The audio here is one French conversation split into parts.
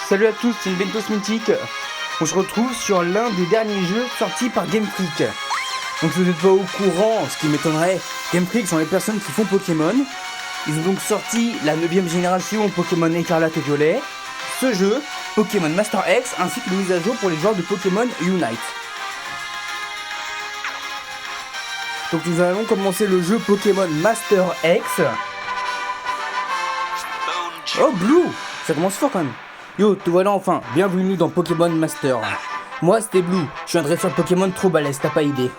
Salut à tous, c'est une Bentos Mythique. On se retrouve sur l'un des derniers jeux sortis par Game Freak. Donc si vous n'êtes pas au courant, ce qui m'étonnerait, Game Freak sont les personnes qui font Pokémon. Ils ont donc sorti la 9ème génération Pokémon Écarlate et Violet, ce jeu, Pokémon Master X, ainsi que les mises à jour pour les joueurs de Pokémon Unite. Donc nous allons commencer le jeu Pokémon Master X. Oh Blue, ça commence fort quand même. Yo, te voilà enfin, bienvenue dans Pokémon Master. Moi c'était Blue, je suis un dresseur Pokémon trop balèze, t'as pas idée.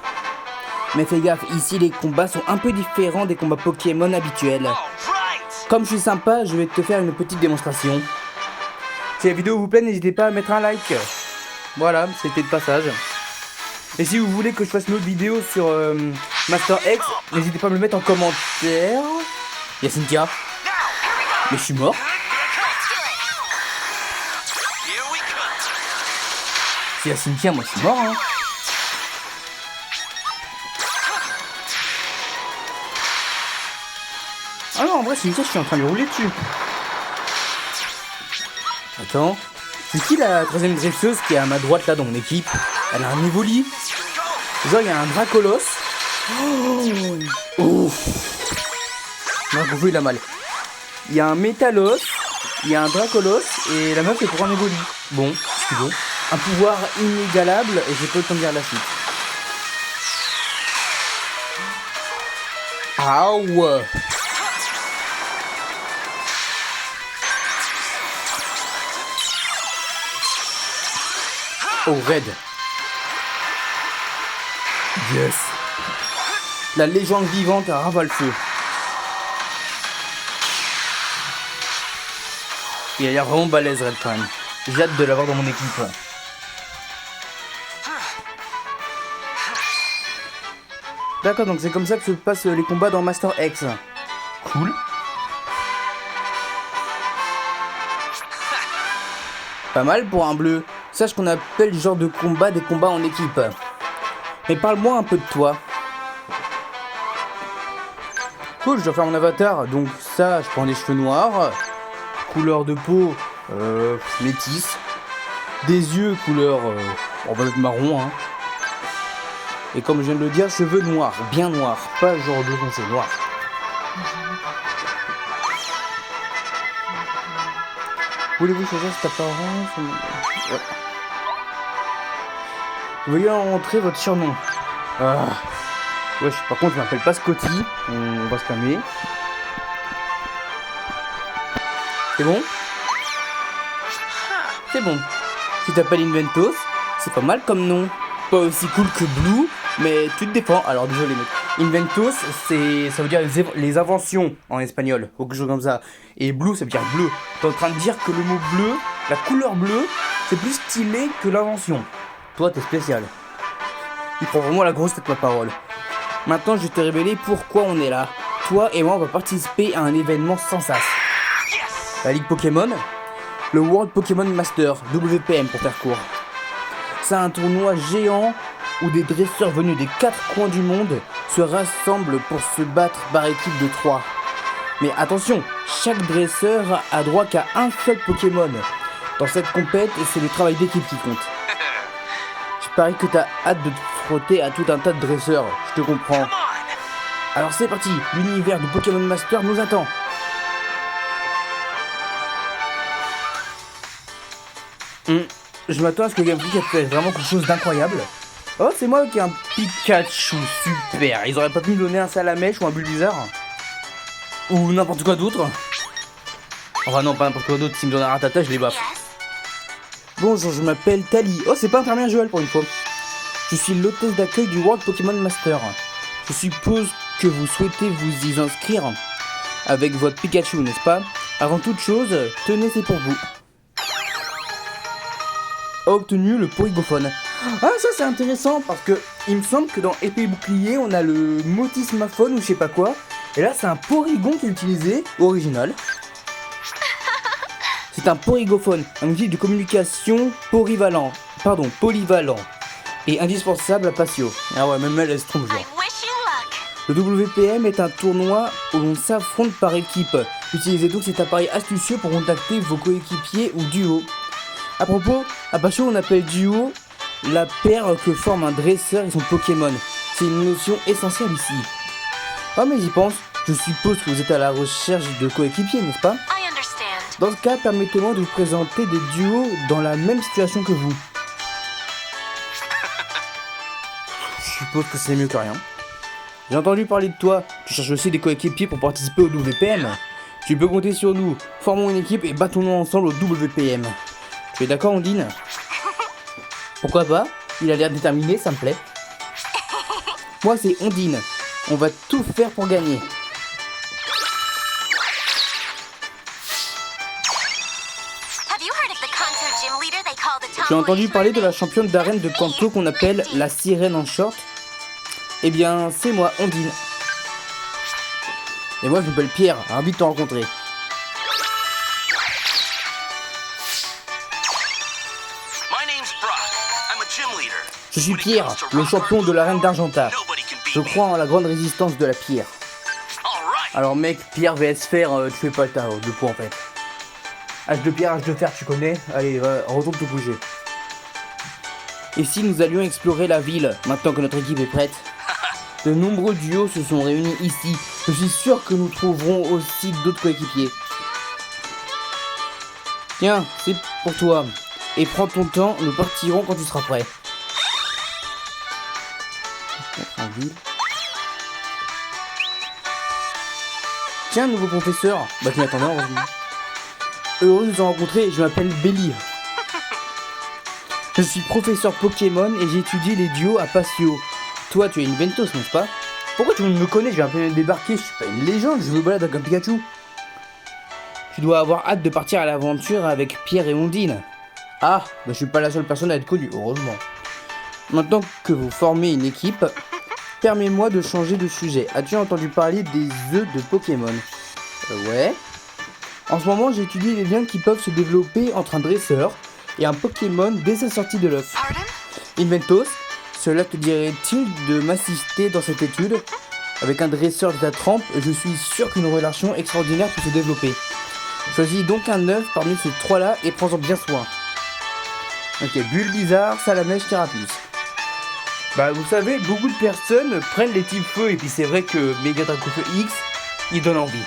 Mais fais gaffe, ici les combats sont un peu différents des combats Pokémon habituels. Comme je suis sympa, je vais te faire une petite démonstration. Si la vidéo vous plaît, n'hésitez pas à mettre un like. Voilà, c'était le passage. Et si vous voulez que je fasse une autre vidéo sur Master X, n'hésitez pas à me le mettre en commentaire. Y'a Cynthia. Mais je suis mort. Si y'a Cynthia, moi je suis mort hein. Ah non, en vrai Cynthia, je suis en train de lui rouler dessus. Attends, c'est qui la troisième dresseuse qui est à ma droite là dans mon équipe? Elle a un Evoli. Genre il y a un Dracolos. Oh ouf. Non, il a mal. Il y a un Métalos, il y a un Dracolos et la meuf est pour un Evoli. Bon, si tu veux. Un pouvoir inégalable et j'ai pas le temps de dire la suite. Aouh. Oh, Red. Yes. La légende vivante à Ravalfeu. Il a l'air vraiment balèze, Red, quand même. J'ai hâte de l'avoir dans mon équipe. D'accord, donc c'est comme ça que se passent les combats dans Master X. Cool. Pas mal pour un bleu. Sache qu'on appelle ce genre de combat des combats en équipe. Mais parle-moi un peu de toi. Cool, je dois faire mon avatar. Donc ça, je prends des cheveux noirs. Couleur de peau, métisse. Des yeux, couleur, on va être marron, hein. Et comme je viens de le dire, cheveux noirs, bien noirs. Pas genre de foncé, noir. Voulez-vous choisir cette apparence? Ouais. Veuillez entrer votre surnom. Ah. Wesh, par contre, je m'appelle pas Scotty. On va se calmer. C'est bon? C'est bon. Tu t'appelles Inventos, c'est pas mal comme nom. Pas aussi cool que Blue, mais tu te défends. Alors désolé mec. Inventos, ça veut dire les inventions en espagnol, ou quelque chose comme ça. Et Blue, ça veut dire bleu. T'es en train de dire que le mot bleu, la couleur bleue, c'est plus stylé que l'invention. Toi, t'es spécial. Il prend vraiment la grosse tête de ma parole. Maintenant, je vais te révéler pourquoi on est là. Toi et moi, on va participer à un événement sans sas. La Ligue Pokémon, le World Pokémon Master, WPM pour faire court. C'est un tournoi géant où des dresseurs venus des 4 coins du monde se rassemblent pour se battre par équipe de 3. Mais attention, chaque dresseur a droit qu'à un seul Pokémon. Dans cette compète, c'est le travail d'équipe qui compte. Je parie que t'as hâte de te frotter à tout un tas de dresseurs, je te comprends. Alors c'est parti, l'univers du Pokémon Master nous attend. Je m'attends à ce que Game Freak fasse vraiment quelque chose d'incroyable. Oh, c'est moi qui ai un Pikachu, super. Ils auraient pas pu me donner un Salamèche ou un Bulbizarre? Ou n'importe quoi d'autre? Enfin non, pas n'importe quoi d'autre, s'ils me donnent un Rattata, je les baffe. Bonjour, je m'appelle Tali. Oh, c'est pas intermédiaire Joël pour une fois. Je suis l'hôtesse d'accueil du World Pokémon Master. Je suppose que vous souhaitez vous y inscrire avec votre Pikachu, n'est-ce pas? Avant toute chose, tenez, c'est pour vous. Obtenu le Porygophone. Ah, ça c'est intéressant parce que il me semble que dans Épée et Bouclier on a le Motismaphone ou je sais pas quoi. Et là c'est un Porygon qui est utilisé, original. C'est un Porygophone, un outil de communication polyvalent et indispensable à Patio. Ah ouais, même elle se trompe genre. Le WPM est un tournoi où l'on s'affronte par équipe. Utilisez donc cet appareil astucieux pour contacter vos coéquipiers ou duos. À propos, à Pachou, on appelle duo la paire que forme un dresseur et son Pokémon. C'est une notion essentielle ici. Ah mais j'y pense, je suppose que vous êtes à la recherche de coéquipiers, n'est-ce pas? Dans ce cas, permettez-moi de vous présenter des duos dans la même situation que vous. Je suppose que c'est mieux que rien. J'ai entendu parler de toi, tu cherches aussi des coéquipiers pour participer au WPM. Tu peux compter sur nous, formons une équipe et battons-nous ensemble au WPM. Tu es d'accord, Ondine? Pourquoi pas? Il a l'air déterminé, ça me plaît. Moi, c'est Ondine. On va tout faire pour gagner. Tu as entendu parler de la championne d'arène de Kanto qu'on appelle la sirène en short? Eh bien, c'est moi, Ondine. Et moi, je m'appelle Pierre, ravi de te rencontrer. Je suis Pierre, le champion de l'arène d'Argentar. Je crois en la grande résistance de la pierre. Alors mec, Pierre vs Fer, tu fais pas le tas de points en fait. H de pierre, H de fer, tu connais? Allez, retourne te bouger. Et si nous allions explorer la ville, maintenant que notre équipe est prête? De nombreux duos se sont réunis ici. Je suis sûr que nous trouverons aussi d'autres coéquipiers. Tiens, c'est pour toi. Et prends ton temps, nous partirons quand tu seras prêt. Tiens, nouveau professeur. Bah tu m'attendais, heureusement. Heureux de vous rencontrer, je m'appelle Belly. Je suis professeur Pokémon et j'ai étudié les duos à Patio. Toi, tu es une Ventos, n'est-ce pas? Pourquoi tu me connais? Je viens à peine de débarquer, je suis pas une légende, je me balade avec un Pikachu. Tu dois avoir hâte de partir à l'aventure avec Pierre et Ondine. Ah, bah je suis pas la seule personne à être connue, heureusement. Maintenant que vous formez une équipe, permets-moi de changer de sujet. As-tu entendu parler des œufs de Pokémon? Ouais. En ce moment, j'étudie les liens qui peuvent se développer entre un dresseur et un Pokémon dès sa sortie de l'œuf. Inventos, cela te dirait-il de m'assister dans cette étude? Avec un dresseur de ta trempe, je suis sûr qu'une relation extraordinaire peut se développer. Choisis donc un œuf parmi ces trois-là et prends-en bien soin. Ok, Bulbizarre, Salamèche, Carapuce. Bah vous savez, beaucoup de personnes prennent les types feu et puis c'est vrai que Mega Dracofeu X, il donne envie.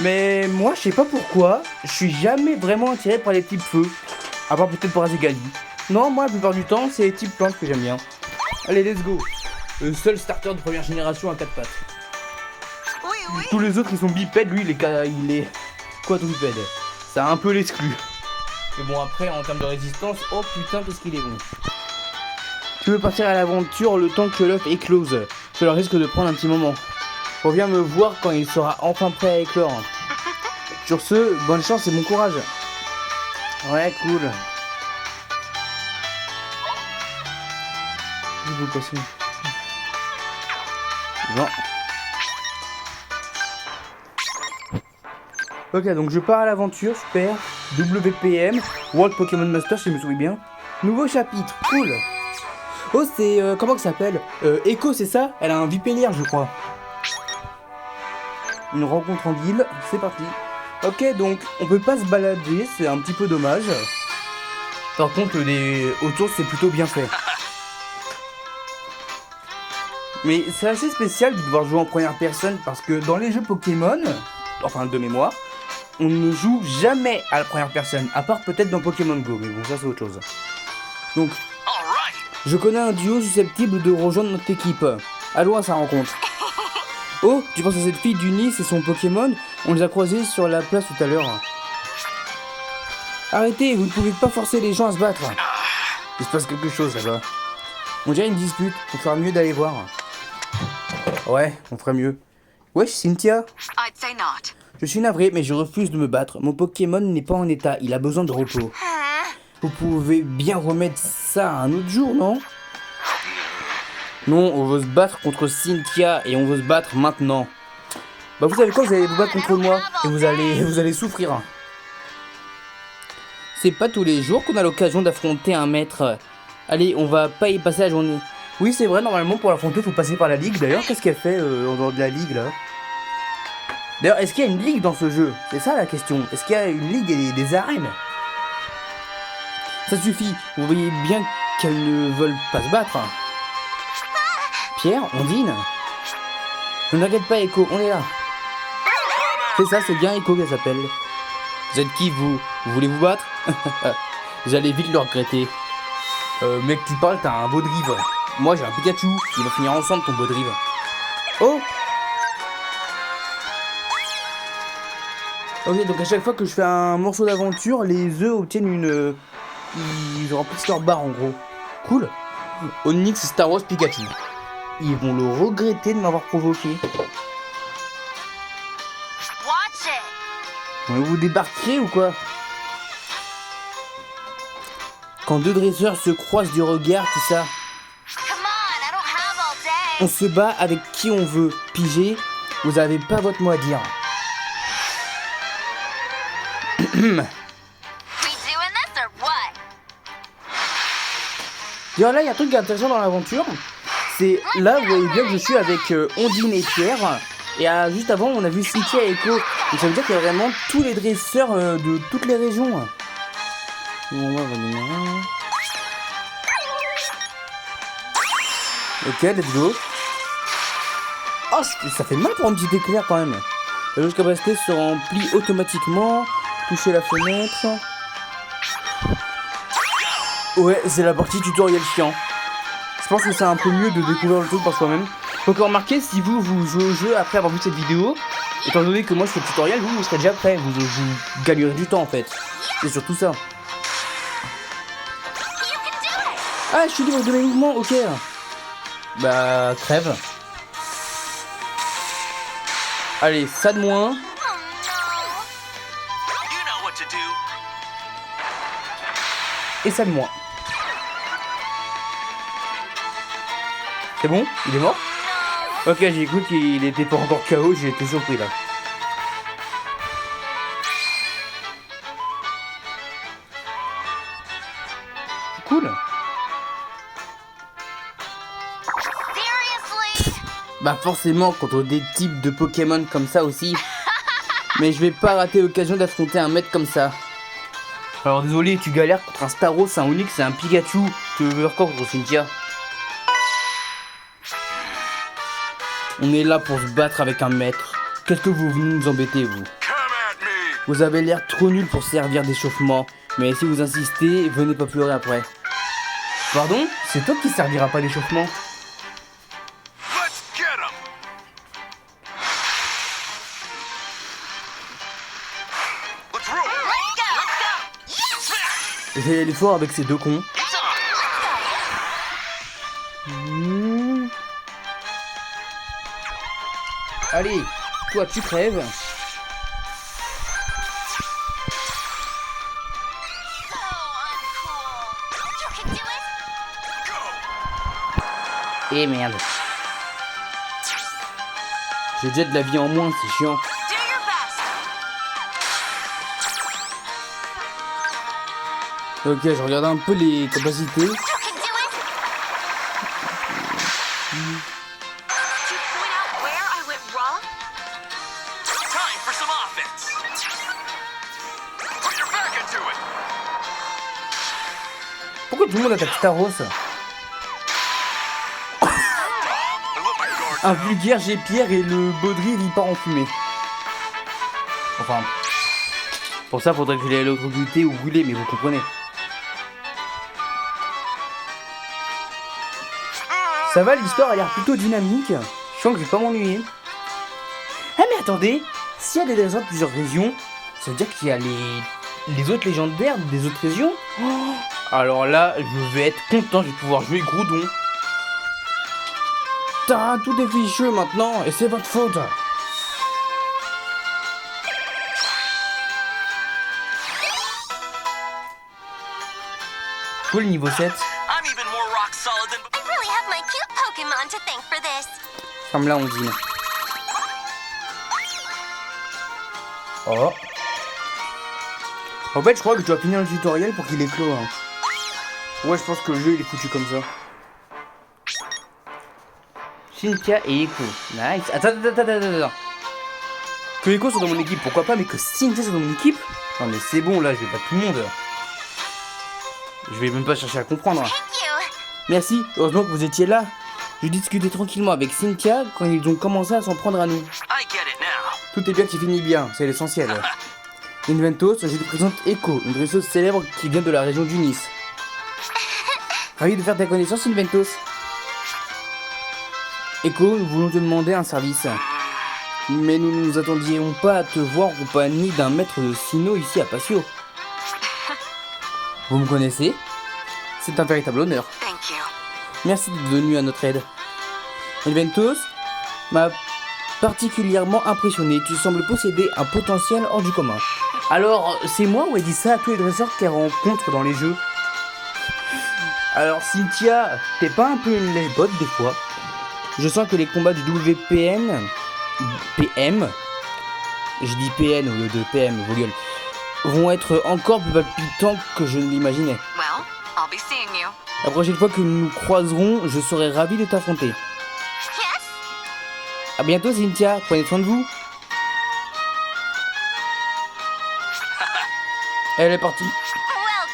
Mais moi, je sais pas pourquoi, je suis jamais vraiment attiré par les types feu. À part peut-être pour Azegali. Non, moi, la plupart du temps, c'est les types plantes que j'aime bien. Allez, let's go. Le seul starter de première génération à 4 pattes. Oui. Tous les autres, ils sont bipèdes. Lui, il est quadrupède. Ça a un peu l'exclu. Mais bon, après, en termes de résistance, oh putain, qu'est-ce qu'il est bon. Tu veux partir à l'aventure le temps que l'œuf éclose. Cela risque de prendre un petit moment. Reviens me voir quand il sera enfin prêt à éclore. Sur ce, bonne chance et bon courage. Ouais, cool. Je vais vous passer. Non. Ok, donc je pars à l'aventure, super. WPM, World Pokémon Master, si je me souviens bien. Nouveau chapitre, cool. Oh, c'est... comment ça s'appelle? Echo, c'est ça? Elle a un Vipélière, je crois. Une rencontre en ville, c'est parti. Ok, donc on peut pas se balader, c'est un petit peu dommage. Par contre, les autour, c'est plutôt bien fait. Mais c'est assez spécial de devoir jouer en première personne parce que dans les jeux Pokémon, enfin de mémoire, on ne joue jamais à la première personne, à part peut-être dans Pokémon Go, mais bon, ça c'est autre chose. Donc, je connais un duo susceptible de rejoindre notre équipe. Allons à sa rencontre. Oh, tu penses à cette fille d'Unis et son Pokémon? On les a croisés sur la place tout à l'heure. Arrêtez, vous ne pouvez pas forcer les gens à se battre. Il se passe quelque chose là-bas. On dirait une dispute, on fera mieux d'aller voir. Ouais, on ferait mieux. Wesh, Cynthia? Je suis navré, mais je refuse de me battre. Mon Pokémon n'est pas en état, il a besoin de repos. Vous pouvez bien remettre ça un autre jour, non? Non, on veut se battre contre Cynthia et on veut se battre maintenant. Bah vous savez quoi, vous allez vous battre contre moi et vous allez souffrir. C'est pas tous les jours qu'on a l'occasion d'affronter un maître. Allez, on va pas y passer la journée. Oui, c'est vrai, normalement pour l'affronter, il faut passer par la ligue. D'ailleurs, qu'est-ce qu'elle fait en dehors de la ligue là? D'ailleurs, est-ce qu'il y a une ligue dans ce jeu? C'est ça la question. Est-ce qu'il y a une ligue et des arènes? Ça suffit, vous voyez bien qu'elles ne veulent pas se battre. Pierre, Ondine. Ne t'inquiète pas, Echo, on est là. C'est ça, c'est bien Echo qu'elle s'appelle. Vous êtes qui, vous? Vous voulez vous battre? Vous allez vite le regretter. Mec, tu parles, t'as un Baudrive. Moi, j'ai un Pikachu. Il va finir ensemble, ton Baudrive. Oh! Ok, donc à chaque fois que je fais un morceau d'aventure, les œufs obtiennent une... ils remplissent leur barre, en gros. Cool. Onix, Star Wars, Pikachu. Ils vont le regretter de m'avoir provoqué. Vous débarquez ou quoi? Quand deux dresseurs se croisent du regard, tout ça. On se bat avec qui on veut. Pigé, vous avez pas votre mot à dire. D'ailleurs là, il y a un truc intéressant dans l'aventure. C'est là, vous voyez bien que je suis avec Ondine et Pierre. Et juste avant, on a vu Cynthia et Echo. Donc ça veut dire qu'il y a vraiment tous les dresseurs de toutes les régions. Ok, let's go. Oh, ça fait mal pour un petit éclair quand même. La jauge capacité se remplit automatiquement. Toucher la fenêtre. Ouais, c'est la partie tutoriel chiant. Je pense que c'est un peu mieux de découvrir le truc par soi-même. Faut encore remarquer si vous jouez au jeu après avoir vu cette vidéo. Étant donné que moi je fais le tutoriel, vous serez déjà prêt. Vous gagnerez du temps en fait. C'est surtout ça. Ah, je suis libre de mes mouvements, ok. Bah, crève. Allez, ça de moins. Et ça de moins. C'est bon? Il est mort? Ok, j'ai cru qu'il était pas encore KO, j'ai été surpris là. Cool. Bah forcément contre des types de Pokémon comme ça aussi. Mais je vais pas rater l'occasion d'affronter un maître comme ça. Alors désolé, tu galères contre un Staros, un Onix et un Pikachu. Tu veux faire quoi contre Cynthia? On est là pour se battre avec un maître. Qu'est-ce que vous venez nous embêter, vous? Vous avez l'air trop nul pour servir d'échauffement. Mais si vous insistez, venez pas pleurer après. Pardon? C'est toi qui servira pas d'échauffement? J'ai allé fort avec ces deux cons. Allez, toi tu crèves. Eh merde. J'ai déjà de la vie en moins, c'est chiant. Ok, je regarde un peu les capacités. Pourquoi tout le monde attaque Staros? Un vulgaire G-Pierre et le Baudrive il part en fumée. Enfin, pour ça faudrait que je l'aie électrocuté ou brûlé, mais vous comprenez. Ça va, l'histoire a l'air plutôt dynamique. Je sens que je vais pas m'ennuyer. Ah mais attendez, s'il y a des dresseurs de plusieurs régions, ça veut dire qu'il y a les autres légendaires des autres régions. Oh, alors là, je vais être content, je vais pouvoir jouer Groudon. Putain, tout est fichu maintenant, et c'est votre faute. Cool, niveau 7. Comme là, on dit. Oh. En fait, je crois que tu dois finir le tutoriel pour qu'il éclose. Hein. Ouais, je pense que le jeu, il est foutu comme ça. Cynthia et Echo. Nice. Attends. Que Echo soit dans mon équipe, pourquoi pas, mais que Cynthia soit dans mon équipe? Non, mais c'est bon, là, je vais pas tout le monde. Je vais même pas chercher à comprendre. Thank you. Merci, heureusement que vous étiez là. Je discutais tranquillement avec Cynthia quand ils ont commencé à s'en prendre à nous. I get it now. Tout est bien qui finit bien, c'est l'essentiel. Inventos, je te présente Echo, une dresseuse célèbre qui vient de la région du Nice. Ravi de faire ta connaissance, Inventos. Echo, nous voulons te demander un service. Mais nous ne nous attendions pas à te voir en compagnie d'un maître de Sinnoh ici à Passio. Vous me connaissez? C'est un véritable honneur. Thank you. Merci d'être venu à notre aide. Inventos m'a particulièrement impressionné. Tu sembles posséder un potentiel hors du commun. Alors, c'est moi ou elle dit ça à tous les dresseurs qu'elle rencontre dans les jeux? Alors, Cynthia, t'es pas un peu une lèche-botte des fois? Je sens que les combats du WPN... PM... Je dis PN au lieu de PM, vos gueules. Vont être encore plus palpitants que je ne l'imaginais. Well, I'll be seeing you. La prochaine fois que nous nous croiserons, je serai ravi de t'affronter. Yes? A bientôt, Cynthia. Prenez soin de vous. Elle est partie. Well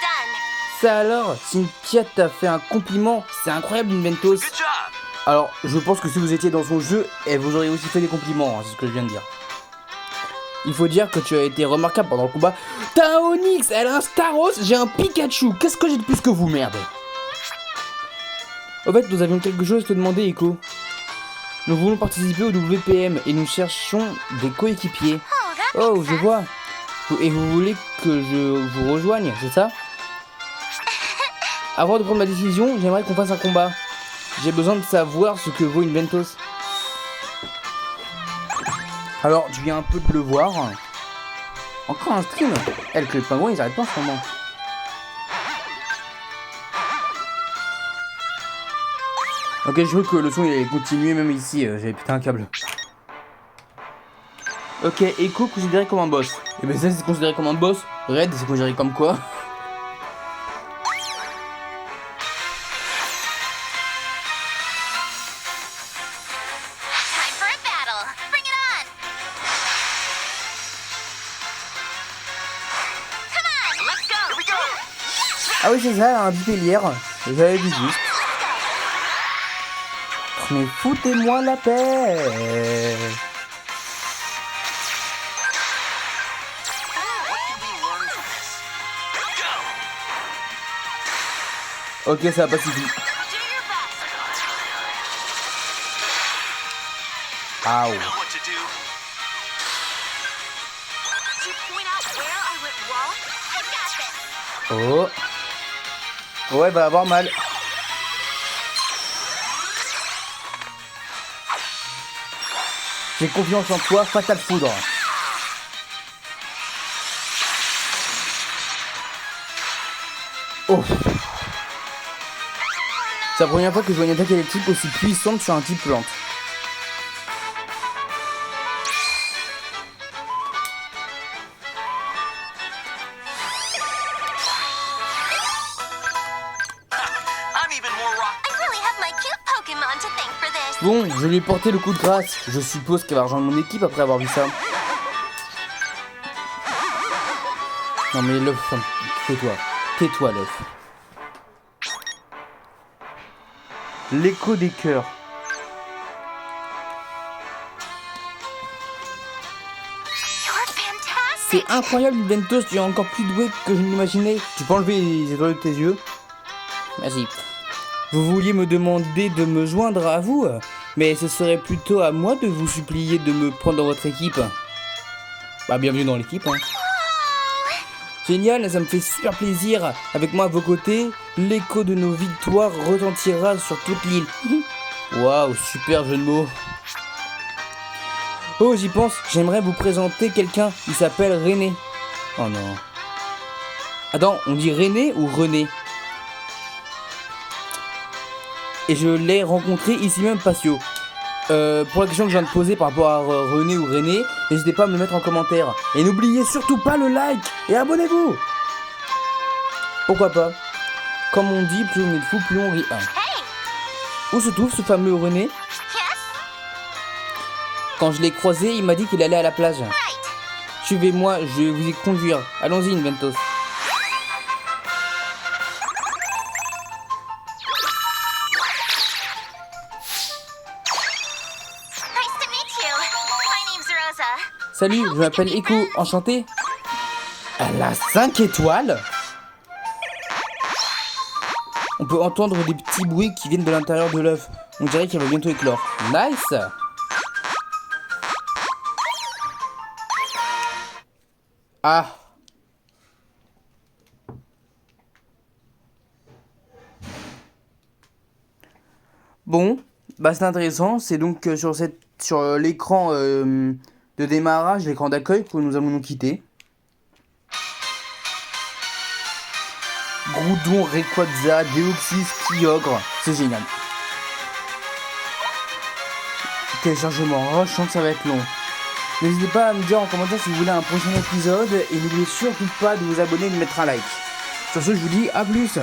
done. Ça alors, Cynthia t'a fait un compliment. C'est incroyable, Inventos. Good job. Alors, je pense que si vous étiez dans son jeu, elle vous aurait aussi fait des compliments, hein, c'est ce que je viens de dire. Il faut dire que tu as été remarquable pendant le combat. T'as un Onix, elle a un Staros, j'ai un Pikachu. Qu'est-ce que j'ai de plus que vous, merde? Au fait, nous avions quelque chose à te demander, Echo. Nous voulons participer au WPM et nous cherchons des coéquipiers. Oh, that Oh, makes je sense. vois. Et vous voulez que je vous rejoigne, c'est ça? Avant de prendre ma décision, j'aimerais qu'on fasse un combat. J'ai besoin de savoir ce que vaut Inventos. Alors, tu viens un peu de le voir. Encore un stream. Elle, que les pingouins, ils arrêtent pas en ce moment. Ok, je veux que le son il allait continuer même ici. J'avais putain un câble. Ok, Echo considéré comme un boss. Et ben ça c'est considéré comme un boss. Red c'est considéré comme quoi? Time for a battle. Bring it on. Come on, let's go. Here we go. Ah oui c'est ça, elle a un bipélière. J'avais dit juste. Mais foutez-moi la paix. What can we learn from this? Go. Ok, ça va pas suffi. Do your best. Aouh. You know what to do. To point out where I went wrong, I got this. Oh. Ouais, va avoir mal. J'ai confiance en toi, Fatal Foudre. Oh. C'est la première fois que je vois une attaque électrique aussi puissante sur un type plante. I'm even more rock. I really have my cute Pokemon to thank for this. Bon, je lui ai porté le coup de grâce. Je suppose qu'elle va rejoindre mon équipe après avoir vu ça. Non mais l'œuf, tais-toi. Tais-toi l'œuf. L'écho des cœurs. You're fantastic. C'est incroyable, Inventos, tu es encore plus doué que je ne l'imaginais. Tu peux enlever les étoiles de tes yeux? Merci. Vous vouliez me demander de me joindre à vous, mais ce serait plutôt à moi de vous supplier de me prendre dans votre équipe. Bah, bienvenue dans l'équipe, hein. Génial, ça me fait super plaisir. Avec moi à vos côtés, l'écho de nos victoires retentira sur toute l'île. Waouh, super jeu de mots. Oh, j'y pense, j'aimerais vous présenter quelqu'un. Il s'appelle René. Oh non. Attends, on dit René ou René? Et je l'ai rencontré ici même, Passio. Pour la question que je viens de poser par rapport à René ou René, n'hésitez pas à me le mettre en commentaire. Et n'oubliez surtout pas le like et abonnez-vous. Pourquoi pas? Comme on dit, plus on est de fous, plus on rit. Hey. Où se trouve ce fameux René? Yes. Quand je l'ai croisé, il m'a dit qu'il allait à la plage. Right. Suivez-moi, je vais vous y conduire. Allons-y, Inventos. Salut, je m'appelle Echo, enchanté. Elle a 5 étoiles. On peut entendre des petits bruits qui viennent de l'intérieur de l'œuf. On dirait qu'elle va bientôt éclore. Nice. Ah. Bon, bah c'est intéressant. C'est donc sur l'écran de démarrage, l'écran d'accueil que nous allons nous quitter. Groudon, Rayquaza, Deoxys, Kyogre, c'est génial. Téléchargement, oh, je sens que ça va être long. N'hésitez pas à me dire en commentaire si vous voulez un prochain épisode et n'oubliez surtout pas de vous abonner et de mettre un like. Sur ce, je vous dis à plus.